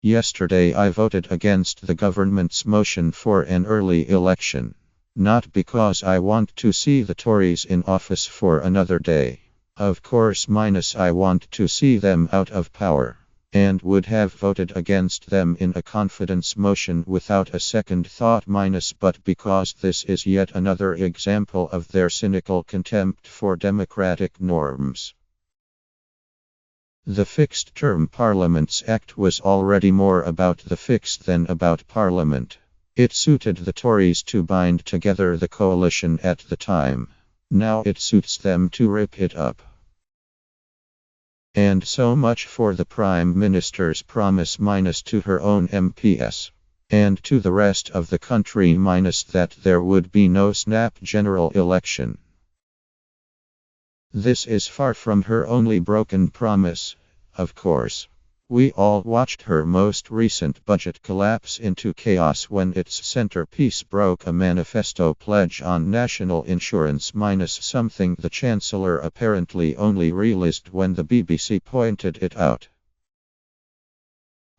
Yesterday I voted against the government's motion for an early election. Not because I want to see the Tories in office for another day. Of course, I want to see them out of power. And would have voted against them in a confidence motion without a second thought, but because this is yet another example of their cynical contempt for democratic norms. The Fixed Term Parliaments Act was already more about the fix than about Parliament. It suited the Tories to bind together the coalition at the time. Now it suits them to rip it up. And so much for the Prime Minister's promise to her own MPs. And to the rest of the country that there would be no snap general election. This is far from her only broken promise, of course. We all watched her most recent budget collapse into chaos when its centerpiece broke a manifesto pledge on national insurance something the Chancellor apparently only realized when the BBC pointed it out.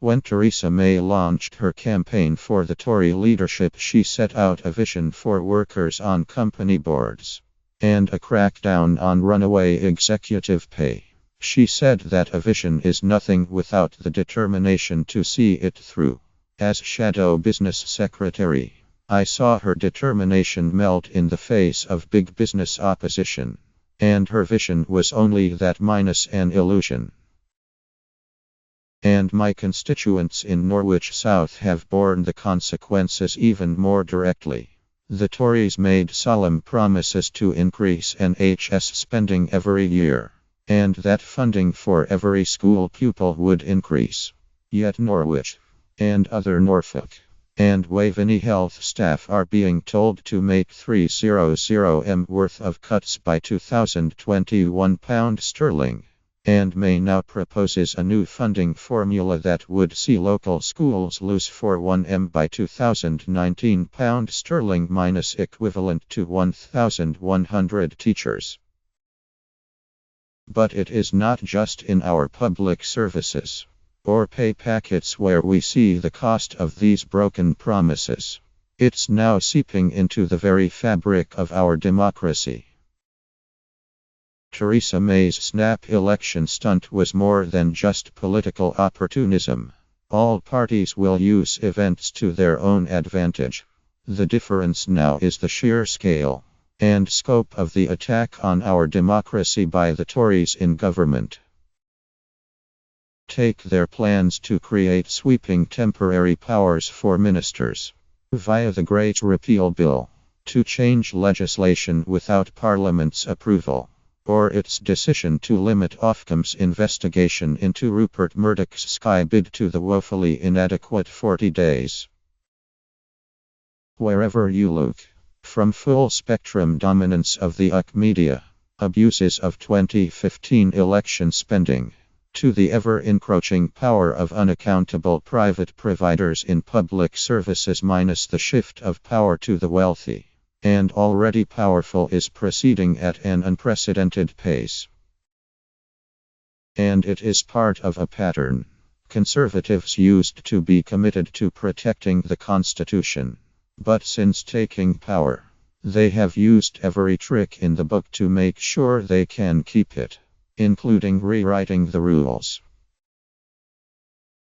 When Theresa May launched her campaign for the Tory leadership, she set out a vision for workers on company boards and a crackdown on runaway executive pay. She said that a vision is nothing without the determination to see it through. As Shadow Business Secretary, I saw her determination melt in the face of big business opposition. And her vision was only that an illusion. And my constituents in Norwich South have borne the consequences even more directly. The Tories made solemn promises to increase NHS spending every year, and that funding for every school pupil would increase. Yet Norwich, and other Norfolk, and Waveney Health staff are being told to make £300 worth of cuts by 2021 £, and May now proposes a new funding formula that would see local schools lose for £1 by 2019 £, equivalent to 1,100 teachers. But it is not just in our public services or pay packets where we see the cost of these broken promises. It's now seeping into the very fabric of our democracy. Theresa May's snap election stunt was more than just political opportunism. All parties will use events to their own advantage. The difference now is the sheer scale and scope of the attack on our democracy by the Tories in government. Take their plans to create sweeping temporary powers for ministers via the Great Repeal Bill, to change legislation without Parliament's approval, or its decision to limit Ofcom's investigation into Rupert Murdoch's Sky bid to the woefully inadequate 40 days. Wherever you look, from full-spectrum dominance of the UK media, abuses of 2015 election spending, to the ever-encroaching power of unaccountable private providers in public services the shift of power to the wealthy and already powerful is proceeding at an unprecedented pace. And it is part of a pattern Conservatives used to be committed to protecting the Constitution. But since taking power, they have used every trick in the book to make sure they can keep it, including rewriting the rules.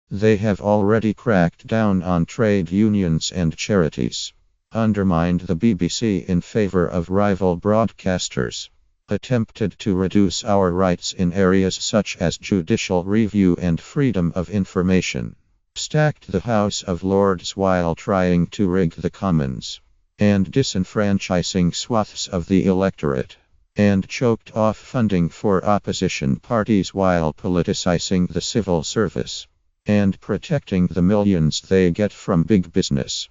They have already cracked down on trade unions and charities, undermined the BBC in favor of rival broadcasters, attempted to reduce our rights in areas such as judicial review and freedom of information, stacked the House of Lords while trying to rig the Commons, and disenfranchising swaths of the electorate, and choked off funding for opposition parties while politicizing the civil service, and protecting the millions they get from big business.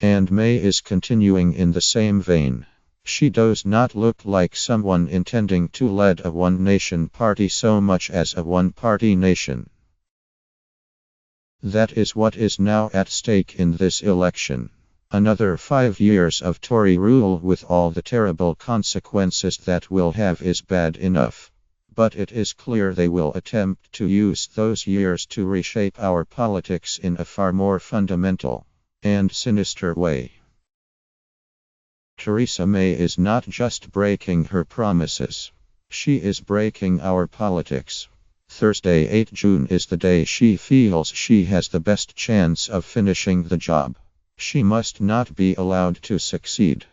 And May is continuing in the same vein. She does not look like someone intending to lead a one-nation party so much as a one-party nation. That is what is now at stake in this election. Another 5 years of Tory rule with all the terrible consequences that will have is bad enough. But it is clear they will attempt to use those years to reshape our politics in a far more fundamental and sinister way. Theresa May is not just breaking her promises, she is breaking our politics. Thursday, 8 June is the day she feels she has the best chance of finishing the job. She must not be allowed to succeed.